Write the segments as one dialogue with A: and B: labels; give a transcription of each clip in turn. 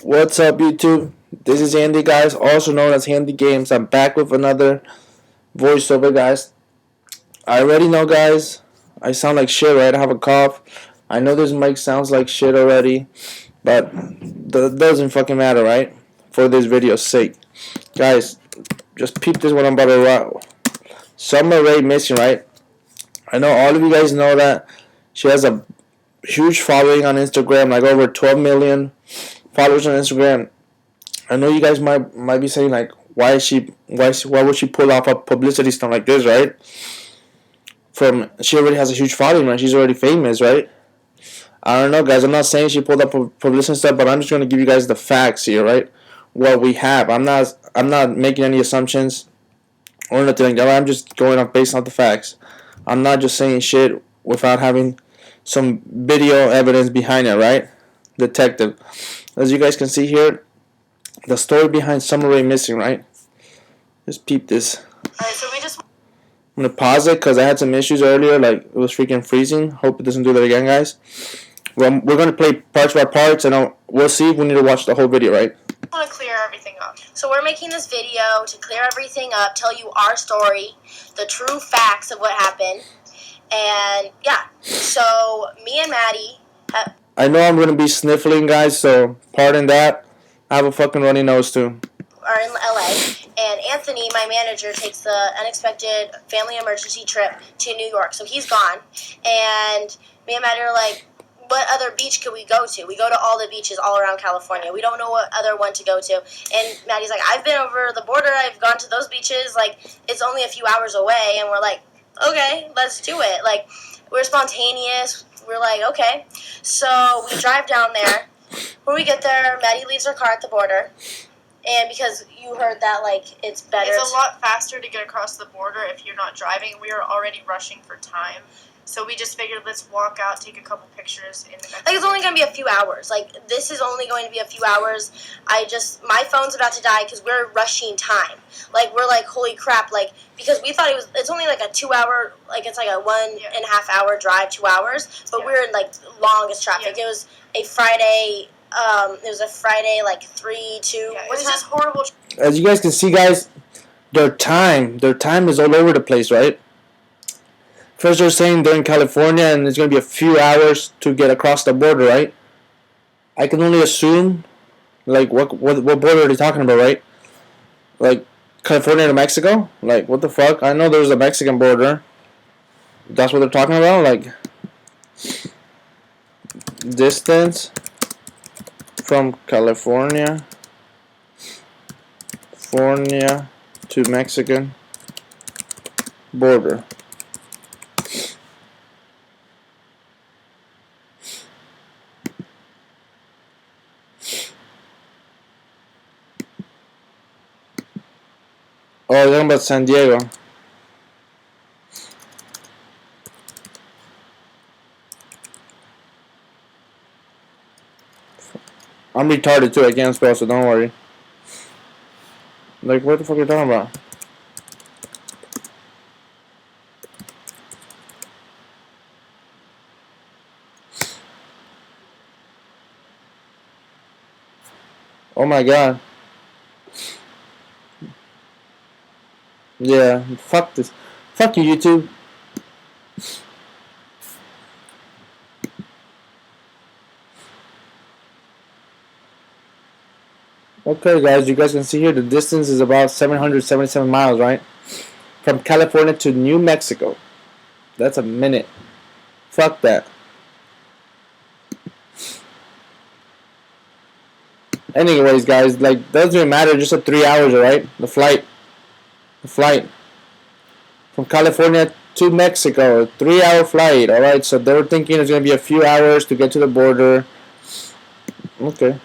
A: What's up, YouTube? This is Andy, guys, also known as Handy Games. I'm back with another voiceover, guys. I already know, guys, I sound like shit, right? I have a cough. I know this mic sounds like shit already, but that doesn't fucking matter, right? For this video's sake. Guys, just peep this what I'm about to rock. Sommer missing, right? I know all of you guys know that she has a huge following on Instagram, like over 12 million followers on Instagram. I know you guys might be saying like, why would she pull off a publicity stunt like this, right? She already has a huge following, right? She's already famous, right? I don't know, guys. I'm not saying she pulled up publicity stuff, but I'm just gonna give you guys the facts here, right? What we have. I'm not making any assumptions or nothing like that. I'm just going off based on the facts. I'm not just saying shit without having some video evidence behind it, right? Detective. As you guys can see here, the story behind Summer Rae missing, right? Just peep this.
B: Alright, so we just.
A: I'm gonna pause it because I had some issues earlier, like it was freaking freezing. Hope it doesn't do that again, guys. Well, we're gonna play parts by parts, and we'll see if we need to watch the whole video, right?
B: I want to clear everything up. So we're making this video to clear everything up, tell you our story, the true facts of what happened, and yeah. So me and Maddie
A: I know I'm gonna be sniffling, guys, so pardon that. I have a fucking runny nose too.
B: are in LA, and Anthony, my manager, takes the unexpected family emergency trip to New York, so he's gone. And me and Maddie are like, what other beach could we go to? We go to all the beaches all around California. We don't know what other one to go to. And Maddie's like, I've been over the border. I've gone to those beaches. Like, it's only a few hours away. And we're like, okay, let's do it. Like, we're spontaneous. We're like, okay. So we drive down there. When we get there, Maddie leaves her car at the border. And because you heard that, like, it's better.
C: It's a lot faster to get across the border if you're not driving. We are already rushing for time. So we just figured let's walk out, take a couple pictures in the next.
B: Like, it's only going to be a few hours. Like, this is only going to be a few hours. My phone's about to die because we're rushing time. Like, we're like, holy crap. Like, because we thought it's only like a 2 hour, like, it's like a 1.5 hour drive, 2 hours. But we're in, like, longest traffic.
C: Yeah.
B: It was a Friday, like 3, 2.
C: Yeah, it was just horrible.
A: As you guys can see, guys, their time is all over the place, right? First they're saying they're in California and it's going to be a few hours to get across the border, right? I can only assume, like, what border are they talking about, right? Like, California to Mexico? Like, what the fuck? I know there's a Mexican border. That's what they're talking about? Like, distance from California to Mexican border. Oh, they're talking about San Diego. I'm retarded too, I can't spell, so don't worry. Like, what the fuck are you talking about? Oh my god. Yeah, fuck this. Fuck you, YouTube. Okay, guys, you guys can see here the distance is about 777 miles, right? From California to New Mexico. That's a minute. Fuck that. Anyways, guys, like, doesn't matter, just a 3 hours, right? The flight from California to Mexico, a 3-hour flight, alright? So they were thinking it's going to be a few hours to get to the border. Okay.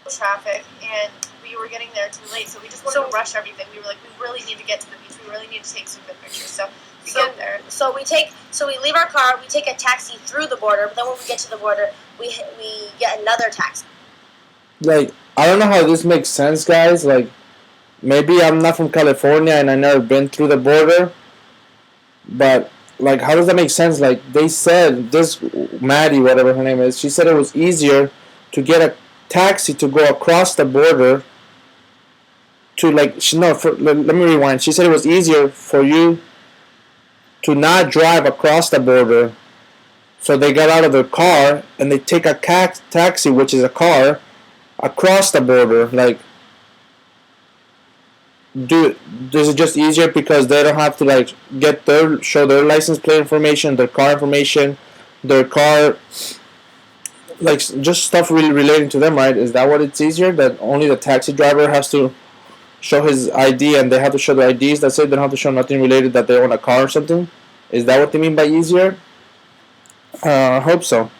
C: Traffic, and we were getting there too late, so we just wanted to rush everything. We were like, we really need to get to the beach. We really need to take some good pictures. So we get there.
B: So we leave our car. We take a taxi through the border. But then when we get to the border, we get another taxi.
A: Like, I don't know how this makes sense, guys. Like, maybe I'm not from California and I've never been through the border, but, like, how does that make sense? Like, they said, this Maddie, whatever her name is, she said it was easier to get taxi to go across the border to like no. Let me rewind. She said it was easier for you to not drive across the border. So they got out of their car and they take a taxi, which is a car, across the border. Like, is it just easier because they don't have to like show their license plate information, their car information, their car, like just stuff really relating to them, right? Is that what it's easier? That only the taxi driver has to show his ID and they have to show their IDs. That's it. They don't have to show nothing related that they own a car or something. Is that what they mean by easier? I hope so.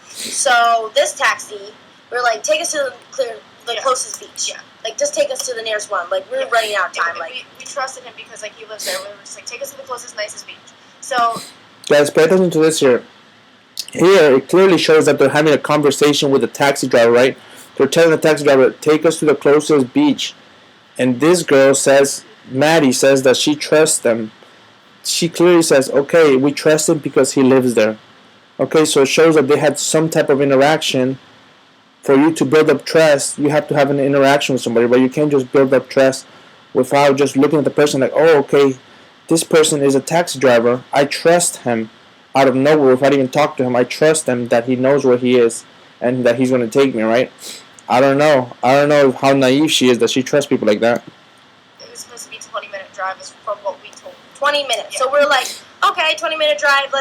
B: So this taxi, we're like, take us to the closest beach.
C: Yeah.
B: Like, just take us to the nearest one. Like, we're running out of time. Like,
C: we trusted him because like he lives there. We were just like, take us to the closest, nicest beach. So
A: guys, pay attention to this here. Here, it clearly shows that they're having a conversation with the taxi driver, right? They're telling the taxi driver, take us to the closest beach. And this girl says, Maddie says that she trusts them. She clearly says, okay, we trust him because he lives there. Okay, so it shows that they had some type of interaction. For you to build up trust, you have to have an interaction with somebody, but you can't just build up trust without just looking at the person like, oh, okay, this person is a taxi driver. I trust him out of nowhere without even talking to him. I trust him that he knows where he is and that he's going to take me, right? I don't know. I don't know how naive she is that she trusts people like that.
C: It was supposed to be 20-minute drive from what we told.
B: 20 minutes. Yeah. So we're like, okay, 20-minute drive.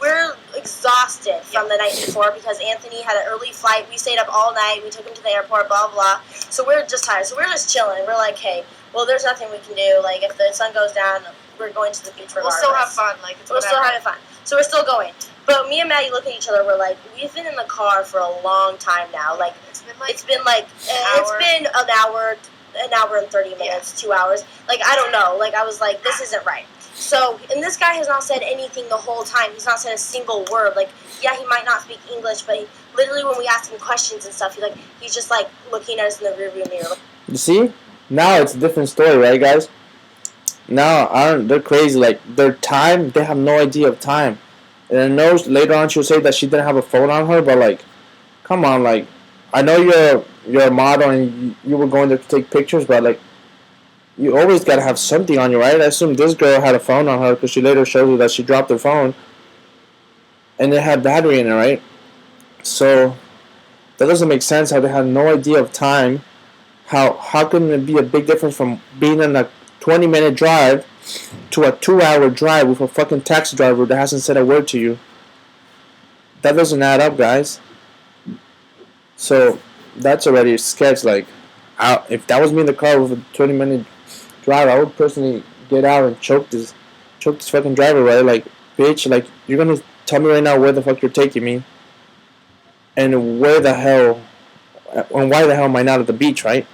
B: We're exhausted from the night before because Anthony had an early flight. We stayed up all night. We took him to the airport, blah, blah. So we're just tired. So we're just chilling. We're like, hey, well, there's nothing we can do. Like, if the sun goes down, we're going to the beach regardless.
C: We'll still have fun. Like,
B: we're still having fun. So we're still going. But me and Maddie look at each other. We're like, we've been in the car for a long time now. Like, it's been an hour and 30 minutes, 2 hours. Like, I don't know. Like, I was like, this isn't right. So, and this guy has not said anything the whole time. He's not said a single word. Like, yeah, he might not speak English, but literally when we ask him questions and stuff, he's just like looking at us in the rearview mirror.
A: You see? Now it's a different story, right, guys? Now they're crazy. Like, their time, they have no idea of time. And I know later on she'll say that she didn't have a phone on her, but like, come on, like, I know you're a model and you were going there to take pictures, but like, you always gotta have something on you, right? I assume this girl had a phone on her because she later showed you that she dropped her phone and it had battery in it, right? So that doesn't make sense how they had no idea of time. How can it be a big difference from being in a 20-minute drive to a 2-hour drive with a fucking taxi driver that hasn't said a word to you? That doesn't add up, guys. So that's already a sketch. Like, if that was me in the car with a 20-minute drive, I would personally get out and choke this fucking driver, right? Like, bitch, like, you're gonna tell me right now where the fuck you're taking me, and why the hell am I not at the beach, right?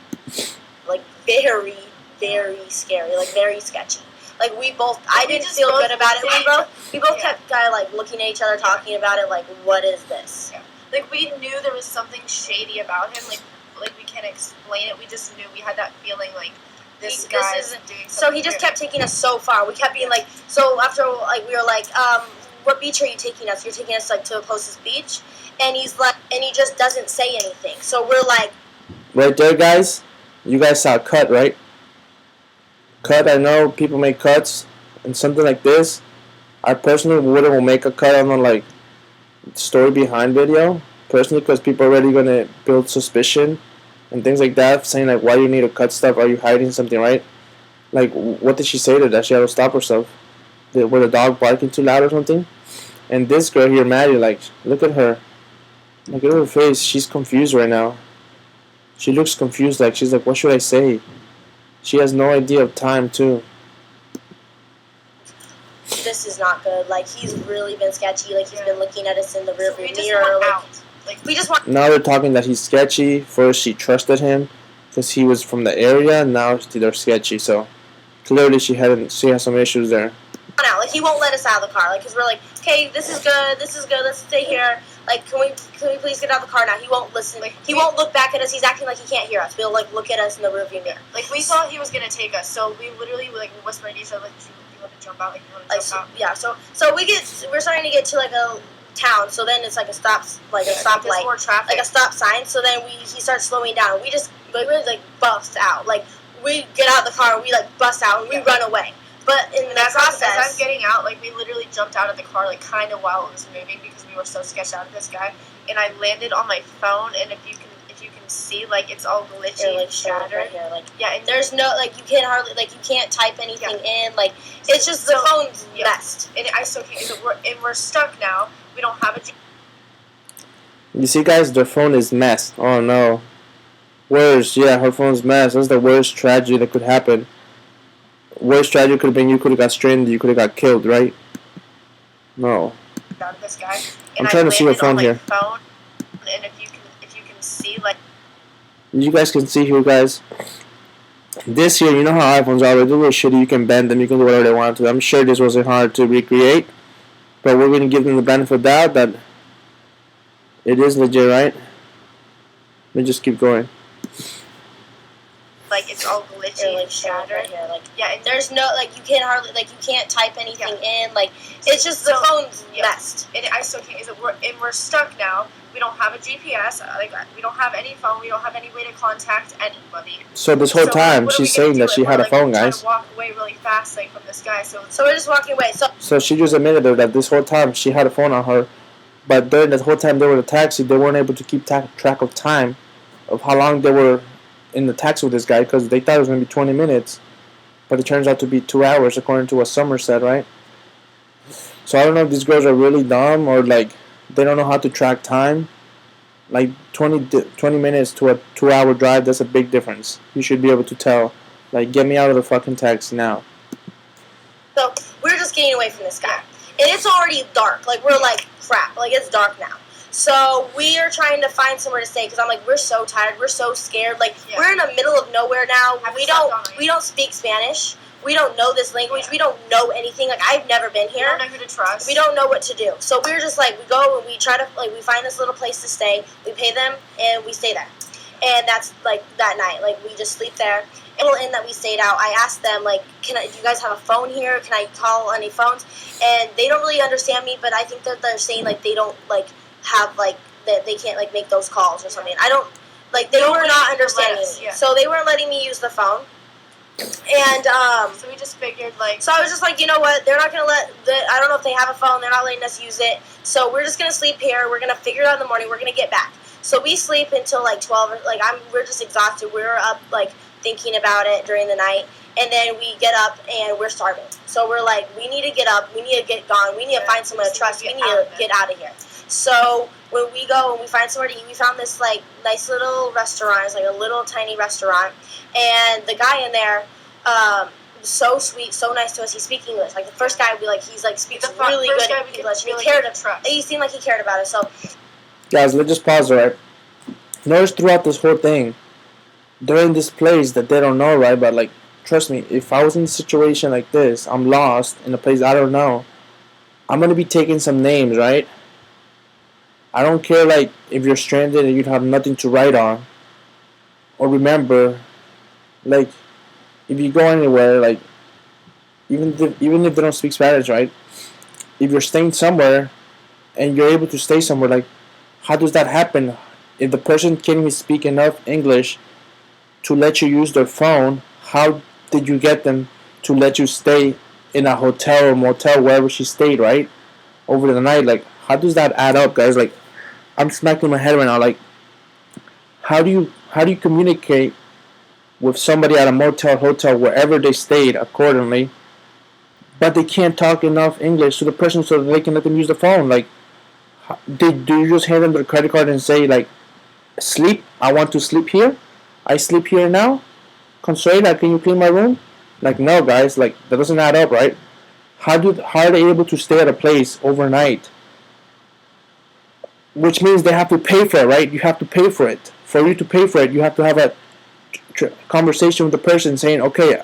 B: Like, very, very scary, like, very sketchy. Like, I didn't feel good about it. We both kept kind of like looking at each other, talking about it, like, what is this?
C: Yeah. Like, we knew there was something shady about him. Like we can't explain it. We just knew, we had that feeling like this guy isn't doing something.
B: So he just kept taking us so far. We kept being like, so after like we were like, what beach are you taking us? You're taking us like to the closest beach, and he's like, and he just doesn't say anything. So we're like,
A: right there, guys. You guys saw a cut, right? Cut. I know people make cuts and something like this. I personally wouldn't make a cut on the like story behind video. Personally, because people are already gonna build suspicion and things like that, saying like, why do you need to cut stuff? Are you hiding something, right? Like, what did she say to that? She had to stop herself. Was the dog barking too loud or something? And this girl here, Maddie, like, look at her. Look at her face. She's confused right now. She looks confused. Like, she's like, what should I say? She has no idea of time too.
B: This is not good. Like, he's really been sketchy. Like, he's been looking at us in the rearview mirror. Like, we just want.
A: Now they're talking that he's sketchy. First, she trusted him because he was from the area. Now they're sketchy. So clearly, she has some issues there.
B: Out. Like, he won't let us out of the car. Like, because we're like, okay, this is good. Let's stay here. Like, can we please get out of the car now? He won't listen. Like, he won't look back at us. He's acting like he can't hear us. We'll like look at us in the rearview mirror.
C: Like, we thought he was gonna take us, so we literally like whispered to each other, like, you want to jump out? Like, you want to jump out?
B: Yeah. So we're starting to get to like town. So then it's like a stoplight,
C: more traffic,
B: like a stop sign. So then he starts slowing down. We really like bust out. Like we get out of the car, and we like bust out, and we run away. But in the process,
C: as I'm getting out, like we literally jumped out of the car, like kind of while it was moving because we were so sketched out of this guy. And I landed on my phone, and if you can see, like it's all glitchy,
B: like
C: and shattered.
B: right here, like
C: and
B: there's no like you can't type anything in. Like it's just the phone's messed.
C: And I still can't. We're stuck now. We don't have a.
A: You see, guys, their phone is messed. Oh no. Worse, yeah, her phone's messed. That's the worst tragedy that could happen. Worst tragedy could have been you could have got stranded, you could have got killed, right? No.
C: Out of this guy.
A: I'm trying to see her phone here.
C: Phone, and if you can see, like.
A: You guys can see here, guys. This here, you know how iPhones are. They're a little shitty. You can bend them. You can do whatever they want to. I'm sure this wasn't hard to recreate. But we're going to give them the benefit of the doubt that it is legit, right? Let me just keep going.
C: Like it's all glitchy, and shattered.
B: Right here, like
C: and
B: there's no like you can't type anything in. Like it's just the phone's messed.
C: And I still can't. We're stuck now. We don't have a GPS. Like we don't have any phone. We don't have any way to contact anybody.
A: So this whole time she's saying that she had a phone, guys.
C: Walk away really fast, like from this guy. So
B: we're just walking away.
A: So she just admitted that this whole time she had a phone on her, but during the whole time they were in the taxi, they weren't able to keep track of time, of how long they were in the taxi with this guy, because they thought it was going to be 20 minutes, but it turns out to be 2 hours according to what Sommer said, right? So I don't know if these girls are really dumb or like they don't know how to track time. Like 20 minutes to a 2-hour drive, that's a big difference. You should be able to tell. Like, get me out of the fucking taxi now.
B: So we're just getting away from this guy, and it's already dark. Like we're like crap. Like it's dark now. So we are trying to find somewhere to stay because I'm like we're so tired, we're so scared. Like we're in the middle of nowhere now. We don't speak Spanish. We don't know this language. We don't know anything. Like I've never been here.
C: We don't know who to trust.
B: We don't know what to do. So we're just like we go and we try to we find this little place to stay. We pay them and we stay there. And that's like that night. Like we just sleep there. A little inn that we stayed out. I asked them like, do you guys have a phone here? Can I call any phones? And they don't really understand me. But I think that they're saying like they don't like have like that they can't like make those calls or something. I don't like they were not understanding me. Yeah. So they weren't letting me use the phone. And
C: so we just figured like
B: so I was just like, you know what, they're not gonna I don't know if they have a phone, they're not letting us use it, so we're just gonna sleep here, we're gonna figure it out in the morning, we're gonna get back. So we sleep until like 12, like we're just exhausted, we're up like thinking about it during the night, and then we get up and we're starving. So we're like, we need to get up, we need to get gone, we need to find someone to trust, we need to get out of here. So when we go and we find somewhere to eat, we found this like nice little restaurant. It's like a little tiny restaurant, and the guy in there, so sweet, so nice to us. He speaks English. Like the first guy, speaks really good English.
C: Really
B: he seemed like he cared about us. So,
A: guys, let's just pause, right? Notice throughout this whole thing, they're in this place that they don't know, right? But like, trust me, if I was in a situation like this, I'm lost in a place I don't know, I'm gonna be taking some names, right? I don't care, like, if you're stranded and you have nothing to write on or remember. Like, if you go anywhere, like, even if they don't speak Spanish, right? If you're staying somewhere and you're able to stay somewhere, like, how does that happen? If the person can't even speak enough English to let you use their phone, how did you get them to let you stay in a hotel or motel, wherever she stayed, right? Over the night, like, how does that add up, guys? Like, I'm smacking my head right now. Like, how do you communicate with somebody at a motel, hotel, wherever they stayed, accordingly, but they can't talk enough English to the person so that they can let them use the phone? Like, do you just hand them their credit card and say like, sleep? I want to sleep here. I sleep here now. Consuela, can you clean my room? Like, no, guys. Like, that doesn't add up, right? How are they able to stay at a place overnight? Which means they have to pay for it, right? You have to pay for it. For you to pay for it, you have to have a conversation with the person saying, okay,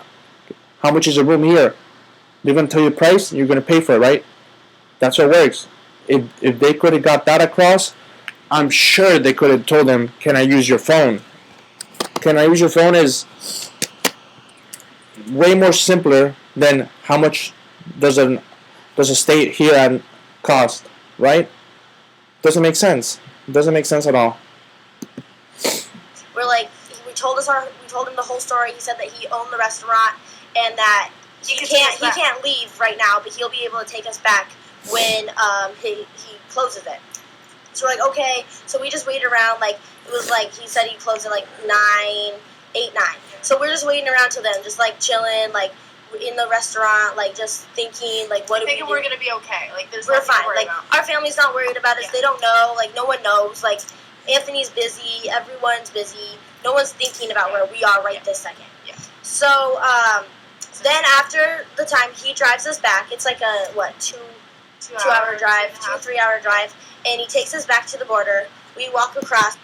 A: how much is a room here? They're going to tell you the price, and you're going to pay for it, right? That's how it works. If they could have got that across, I'm sure they could have told them, can I use your phone? Can I use your phone is way more simpler than how much does a stay here and cost, right? Doesn't make sense. Doesn't make sense at all.
B: We're like, we told him the whole story. He said that he owned the restaurant and that he can't leave right now, but he'll be able to take us back when he closes it. So we're like, okay. So we just waited around. Like, it was like he said he closed at like 9. So we're just waiting around till then, just like chilling, like in the restaurant, like just thinking, like what do we do?
C: We're gonna be okay. Like
B: we're fine. Like our family's not worried about us. Yeah. They don't know. Like no one knows. Like Anthony's busy. Everyone's busy. No one's thinking about where we are right this second.
C: Yeah.
B: So then after the time he drives us back, it's like a two hour drive, 2-3 hour drive, and he takes us back to the border. We walk across.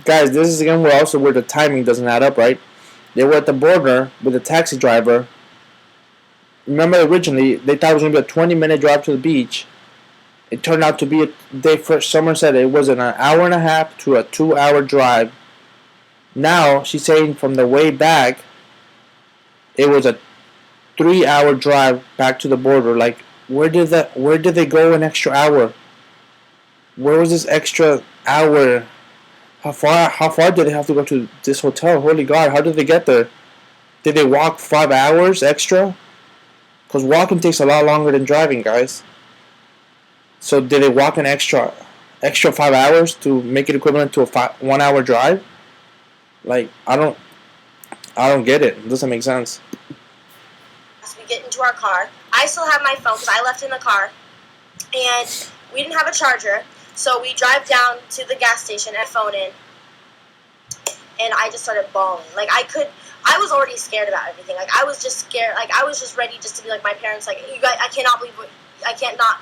A: Guys, this is again where the timing doesn't add up, right? They were at the border with a taxi driver. Remember, originally they thought it was going to be a 20-minute drive to the beach. It turned out to be Sommer said it was an hour and a half to a 2-hour drive. Now she's saying from the way back, it was a 3-hour drive back to the border. Like, where did they go an extra hour? Where was this extra hour? How far did they have to go to this hotel? Holy God, how did they get there? Did they walk 5 hours extra? Because walking takes a lot longer than driving, guys. So did they walk an extra 5 hours to make it equivalent to a 1 hour drive? Like, I don't get it. It doesn't make sense.
B: We get into our car. I still have my phone because I left in the car, and we didn't have a charger. So we drive down to the gas station and phone in, and I just started bawling. Like I was already scared about everything. Like I was just scared. Like I was just ready just to be like my parents. Like you guys, I cannot believe I can't not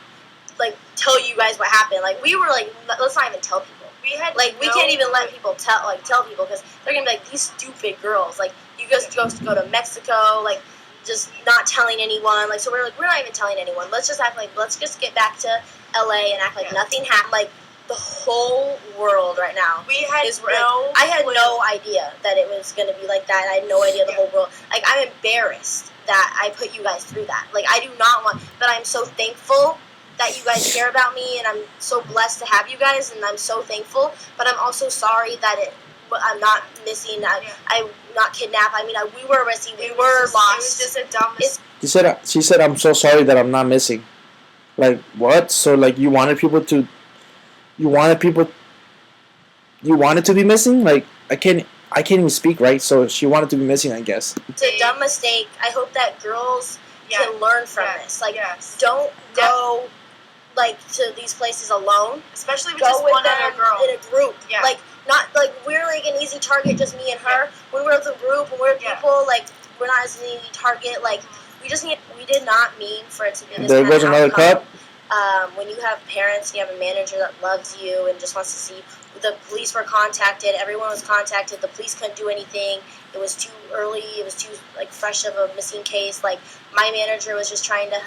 B: like tell you guys what happened. Like we were like, let's not even tell people. We can't even let people tell people because they're gonna be like these stupid girls. Like you guys supposed to go to Mexico. Like just not telling anyone. Like so we're not even telling anyone. Let's just act like let's just get back to LA and act like nothing happened. Like the whole world right now. I had no idea that it was going to be like that. I had no idea the whole world. Like I'm embarrassed that I put you guys through that. Like I do not want, but I'm so thankful that you guys care about me, and I'm so blessed to have you guys, and I'm so thankful. But I'm also sorry that I'm not missing. I'm not kidnapped. I mean, we were missing. We were lost.
C: It was just a dumb mistake.
A: She said, I'm so sorry that I'm not missing. Like, what? So, like, you wanted to be missing? Like, I can't even speak, right? So she wanted to be missing, I guess.
B: It's a dumb mistake. I hope that girls can learn from this. Like, don't go, like, to these places alone.
C: Especially with just one other girl.
B: In a group. Yeah. Like, not, like, we're, like, an easy target, just me and her. Yeah. When we're with a group, when we're people, like, we're not as an easy target. Like, we did not mean for it to be this
A: There goes another cup.
B: When you have parents, you have a manager that loves you and just wants to see. The police were contacted. Everyone was contacted. The police couldn't do anything. It was too early. It was too fresh of a missing case. Like my manager was just trying to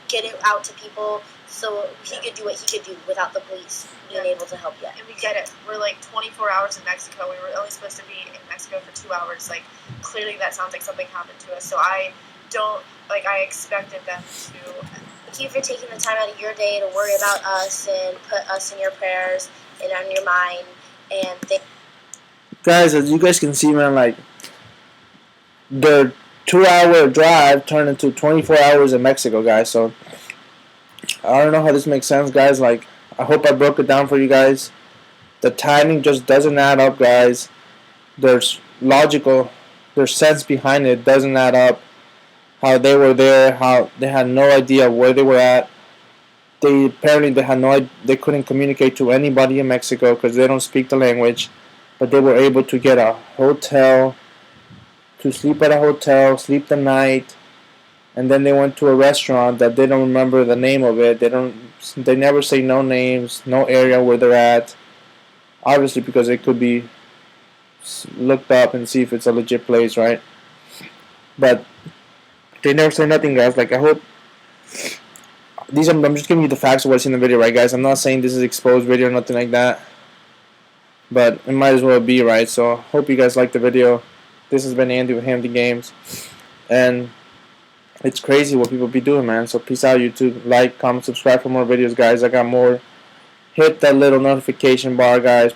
B: get it out to people so he could do what he could do without the police being able to help yet.
C: And we get it. We're like 24 hours in Mexico. We were only supposed to be in Mexico for 2 hours. Like clearly that sounds like something happened to us. So I expected them to.
B: Thank you for taking the time out of your day to worry about us and put us in your prayers and on your mind. And
A: guys, as you guys can see, man, like the 2-hour drive turned into 24 hours in Mexico, guys. So I don't know how this makes sense, guys. Like I hope I broke it down for you guys. The timing just doesn't add up, guys. There's sense behind it doesn't add up. How they were there, how they had no idea where they were at. They couldn't communicate to anybody in Mexico because they don't speak the language. But they were able to get a hotel, to sleep at a hotel, sleep the night, and then they went to a restaurant that they don't remember the name of it. They never say no names, no area where they're at. Obviously because it could be looked up and see if it's a legit place, right? But they never say nothing, guys. Like I hope I'm just giving you the facts of what's in the video, right, guys? I'm not saying this is exposed video or nothing like that, but it might as well be, right? So hope you guys like the video. This has been Andy with Handy Games, and it's crazy what people be doing, man. So peace out, YouTube. Like, comment, subscribe for more videos, guys. I got more hit that little notification bar, guys.